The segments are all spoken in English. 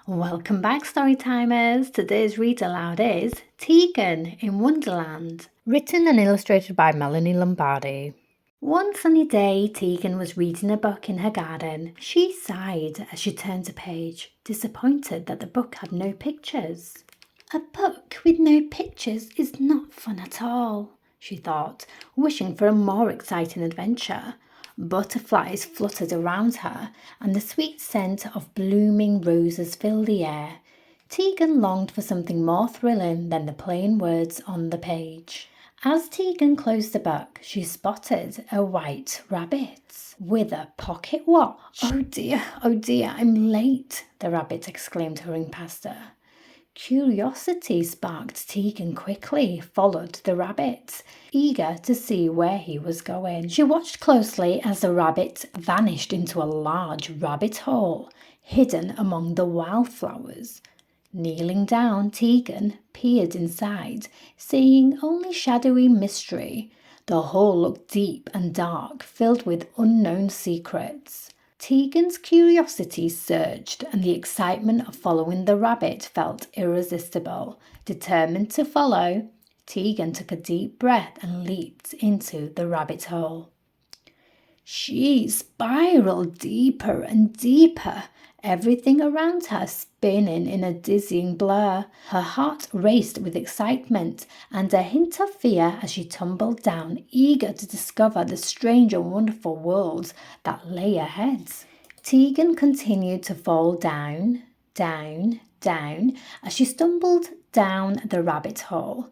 Welcome back, Storytimers! Today's read aloud is Teigan in Wonderland, written and illustrated by Melanie Lombardi. One sunny day, Teigan was reading a book in her garden. She sighed as she turned a page, disappointed that the book had no pictures. A book with no pictures is not fun at all, she thought, wishing for a more exciting adventure. Butterflies fluttered around her, and the sweet scent of blooming roses filled the air. Teigan longed for something more thrilling than the plain words on the page. As Teigan closed the book, she spotted a white rabbit with a pocket watch. Oh dear, I'm late, the rabbit exclaimed, hurrying past her. Curiosity sparked Teigan quickly, followed the rabbit, eager to see where he was going. She watched closely as the rabbit vanished into a large rabbit hole, hidden among the wildflowers. Kneeling down, Teigan peered inside, seeing only shadowy mystery. The hole looked deep and dark, filled with unknown secrets. Teigan's curiosity surged, and the excitement of following the rabbit felt irresistible. Determined to follow, Teigan took a deep breath and leaped into the rabbit hole. She spiraled deeper and deeper, everything around her spinning in a dizzying blur. Her heart raced with excitement and a hint of fear as she tumbled down, eager to discover the strange and wonderful worlds that lay ahead. Teigan continued to fall down, down, down, as she stumbled down the rabbit hole.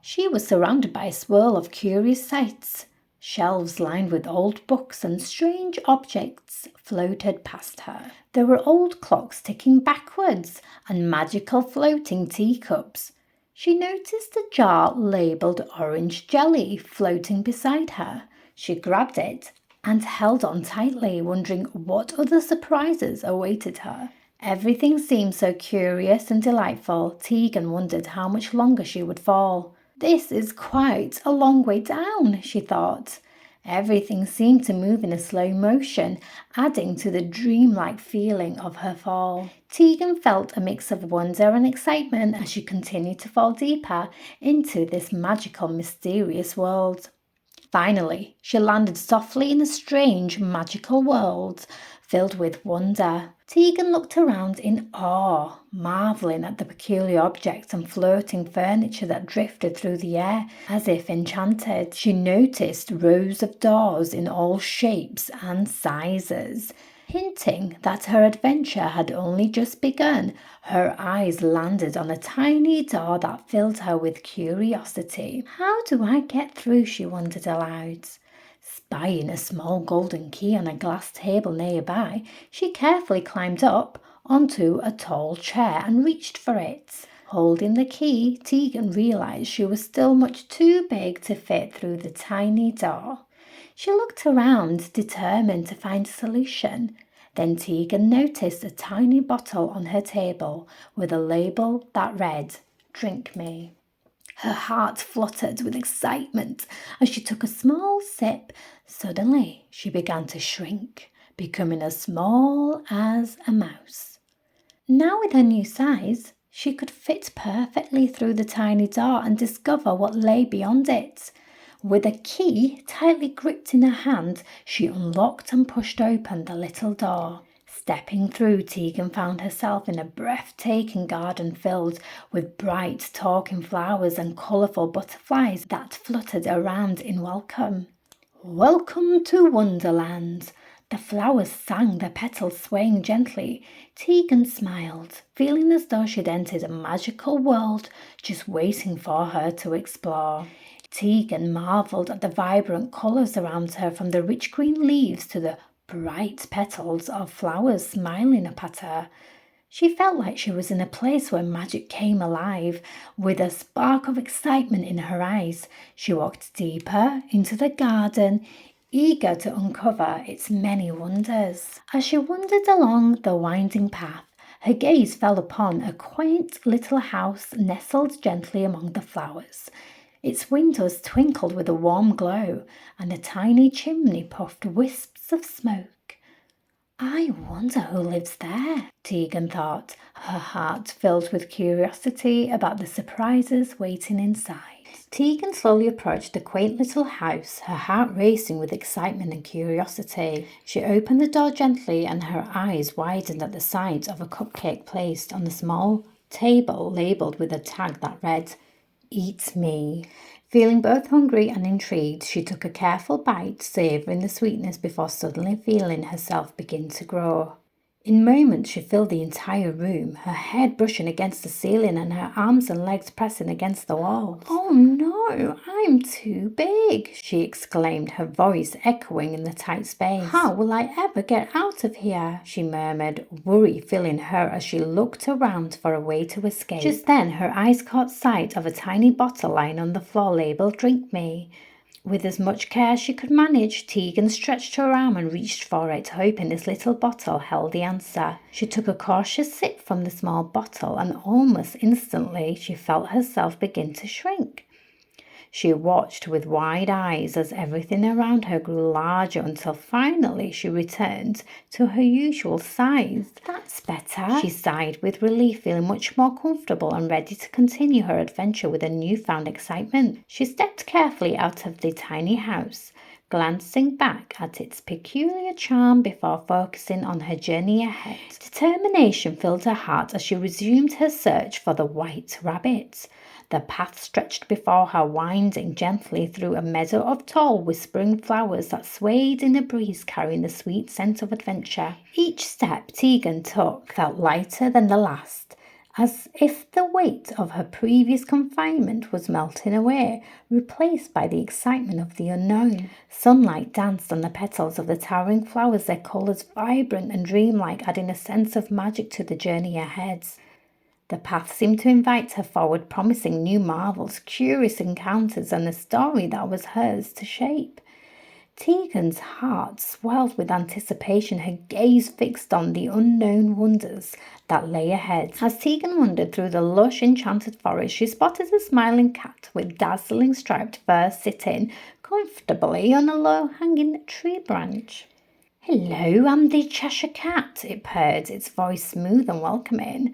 She was surrounded by a swirl of curious sights. Shelves lined with old books and strange objects floated past her. There were old clocks ticking backwards and magical floating teacups. She noticed a jar labelled orange jelly floating beside her. She grabbed it and held on tightly, wondering what other surprises awaited her. Everything seemed so curious and delightful, Teigan wondered how much longer she would fall. This is quite a long way down, she thought. Everything seemed to move in a slow motion, adding to the dreamlike feeling of her fall. Teigan felt a mix of wonder and excitement as she continued to fall deeper into this magical, mysterious world. Finally, she landed softly in a strange, magical world filled with wonder. Teigan looked around in awe, marveling at the peculiar objects and floating furniture that drifted through the air as if enchanted. She noticed rows of doors in all shapes and sizes. Hinting that her adventure had only just begun, her eyes landed on a tiny door that filled her with curiosity. How do I get through? She wondered aloud. Spying a small golden key on a glass table nearby, she carefully climbed up onto a tall chair and reached for it. Holding the key, Teigan realized she was still much too big to fit through the tiny door. She looked around, determined to find a solution. Then Teigan noticed a tiny bottle on her table with a label that read, "Drink me." Her heart fluttered with excitement as she took a small sip. Suddenly, she began to shrink, becoming as small as a mouse. Now with her new size, she could fit perfectly through the tiny door and discover what lay beyond it. With a key tightly gripped in her hand, she unlocked and pushed open the little door. Stepping through, Teigan found herself in a breathtaking garden filled with bright talking flowers and colourful butterflies that fluttered around in welcome. "Welcome to Wonderland!" The flowers sang, their petals swaying gently. Teigan smiled, feeling as though she'd entered a magical world just waiting for her to explore. Teigan marvelled at the vibrant colours around her, from the rich green leaves to the bright petals of flowers smiling up at her. She felt like she was in a place where magic came alive. With a spark of excitement in her eyes, she walked deeper into the garden, eager to uncover its many wonders. As she wandered along the winding path, her gaze fell upon a quaint little house nestled gently among the flowers. Its windows twinkled with a warm glow, and a tiny chimney puffed wisps of smoke. I wonder who lives there, Tegan thought, her heart filled with curiosity about the surprises waiting inside. Tegan slowly approached the quaint little house, her heart racing with excitement and curiosity. She opened the door gently and her eyes widened at the sight of a cupcake placed on the small table labelled with a tag that read, "Eat me." Feeling both hungry and intrigued, she took a careful bite, savouring the sweetness before suddenly feeling herself begin to grow. In moments she filled the entire room, her head brushing against the ceiling and her arms and legs pressing against the walls. "Oh no, I'm too big," she exclaimed, her voice echoing in the tight space. "How will I ever get out of here?" she murmured, worry filling her as she looked around for a way to escape. Just then her eyes caught sight of a tiny bottle lying on the floor labelled "Drink Me." With as much care as she could manage, Tegan stretched her arm and reached for it, hoping this little bottle held the answer. She took a cautious sip from the small bottle, and almost instantly she felt herself begin to shrink. She watched with wide eyes as everything around her grew larger until finally she returned to her usual size. "That's better," she sighed with relief, feeling much more comfortable and ready to continue her adventure with a newfound excitement. She stepped carefully out of the tiny house, glancing back at its peculiar charm before focusing on her journey ahead. Determination filled her heart as she resumed her search for the white rabbit. The path stretched before her, winding gently through a meadow of tall, whispering flowers that swayed in the breeze, carrying the sweet scent of adventure. Each step Tegan took felt lighter than the last, as if the weight of her previous confinement was melting away, replaced by the excitement of the unknown. Sunlight danced on the petals of the towering flowers, their colours vibrant and dreamlike, adding a sense of magic to the journey ahead. The path seemed to invite her forward, promising new marvels, curious encounters, and a story that was hers to shape. Tegan's heart swelled with anticipation, her gaze fixed on the unknown wonders that lay ahead. As Tegan wandered through the lush, enchanted forest, she spotted a smiling cat with dazzling striped fur sitting comfortably on a low-hanging tree branch. "Hello, I'm the Cheshire Cat," it purred, its voice smooth and welcoming.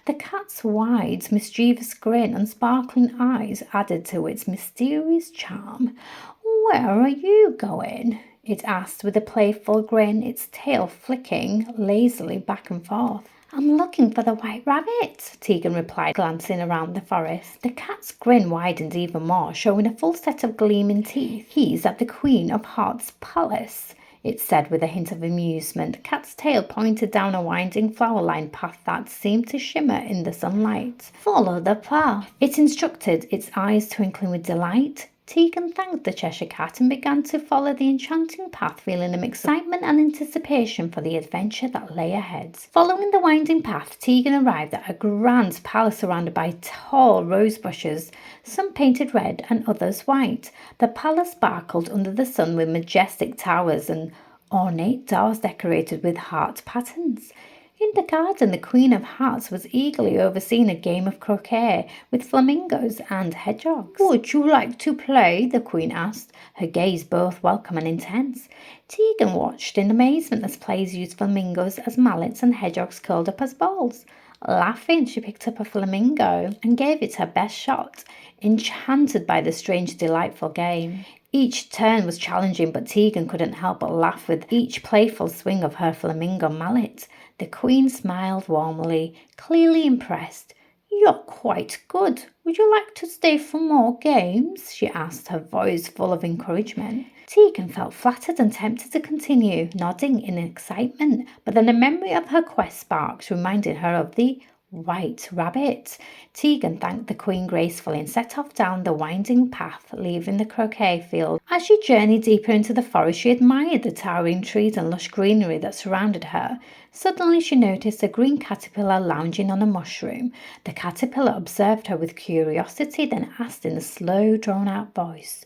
The cat's wide, mischievous grin and sparkling eyes added to its mysterious charm. "Where are you going?" it asked with a playful grin, its tail flicking lazily back and forth. "I'm looking for the white rabbit," Tegan replied, glancing around the forest. The cat's grin widened even more, showing a full set of gleaming teeth. "He's at the Queen of Hearts' palace," it said with a hint of amusement. The cat's tail pointed down a winding flower-lined path that seemed to shimmer in the sunlight. "Follow the path," it instructed, its eyes twinkling with delight. Tegan thanked the Cheshire Cat and began to follow the enchanting path, feeling a mix of excitement and anticipation for the adventure that lay ahead. Following the winding path, Tegan arrived at a grand palace surrounded by tall rose bushes, some painted red and others white. The palace sparkled under the sun with majestic towers and ornate doors decorated with heart patterns. In the garden, the Queen of Hearts was eagerly overseeing a game of croquet with flamingos and hedgehogs. "Would you like to play?" the Queen asked, her gaze both welcome and intense. Tegan watched in amazement as players used flamingos as mallets and hedgehogs curled up as balls. Laughing, she picked up a flamingo and gave it her best shot, enchanted by the strange, delightful game. Each turn was challenging, but Tegan couldn't help but laugh with each playful swing of her flamingo mallet. The Queen smiled warmly, clearly impressed. "You're quite good. Would you like to stay for more games?" she asked, her voice full of encouragement. Tegan felt flattered and tempted to continue, nodding in excitement, but then a memory of her quest sparks reminded her of the white rabbit. Tegan thanked the Queen gracefully and set off down the winding path, leaving the croquet field. As she journeyed deeper into the forest, she admired the towering trees and lush greenery that surrounded her. Suddenly she noticed a green caterpillar lounging on a mushroom. The caterpillar observed her with curiosity, then asked in a slow, drawn-out voice,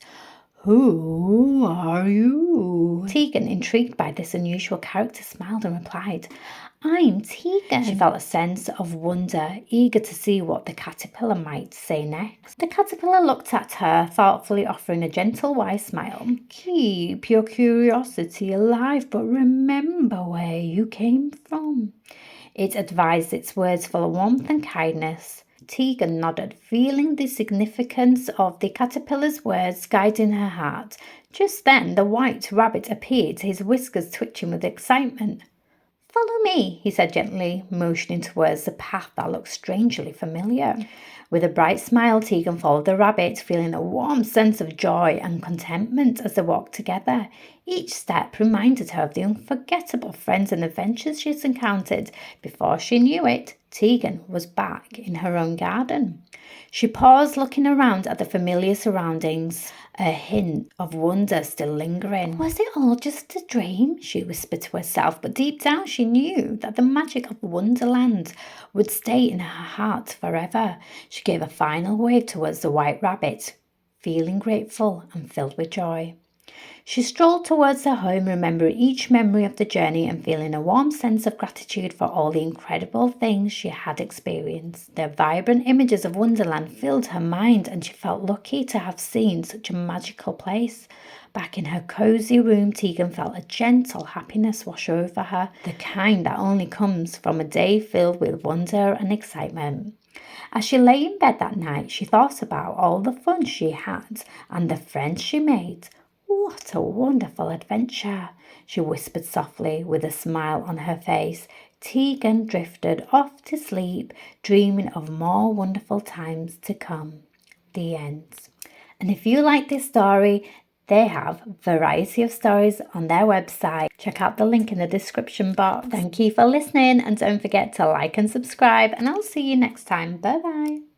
"Who are you?" Tegan, intrigued by this unusual character, smiled and replied, I'm Teigan. She felt a sense of wonder, eager to see what the caterpillar might say next. The caterpillar looked at her, thoughtfully offering a gentle wise smile. Keep your curiosity alive, but remember where you came from. It advised, its words full of warmth and kindness. Teigan nodded, feeling the significance of the caterpillar's words guiding her heart. Just then the white rabbit appeared, his whiskers twitching with excitement. Follow me, he said gently, motioning towards the path that looked strangely familiar. With a bright smile, Teigan followed the rabbit, feeling a warm sense of joy and contentment as they walked together. Each step reminded her of the unforgettable friends and adventures she had encountered. Before she knew it, Teigan was back in her own garden. She paused, looking around at the familiar surroundings, a hint of wonder still lingering. Was it all just a dream? She whispered to herself, but deep down she knew that the magic of Wonderland would stay in her heart forever. She gave a final wave towards the white rabbit, feeling grateful and filled with joy. She strolled towards her home, remembering each memory of the journey and feeling a warm sense of gratitude for all the incredible things she had experienced. The vibrant images of Wonderland filled her mind, and she felt lucky to have seen such a magical place. Back in her cozy room, Teigan felt a gentle happiness wash over her, the kind that only comes from a day filled with wonder and excitement. As she lay in bed that night, she thought about all the fun she had and the friends she made. What a wonderful adventure, she whispered softly with a smile on her face. Teigan drifted off to sleep, dreaming of more wonderful times to come. The end. And if you like this story, they have a variety of stories on their website. Check out the link in the description box. Thank you for listening, and don't forget to like and subscribe, and I'll see you next time. Bye bye.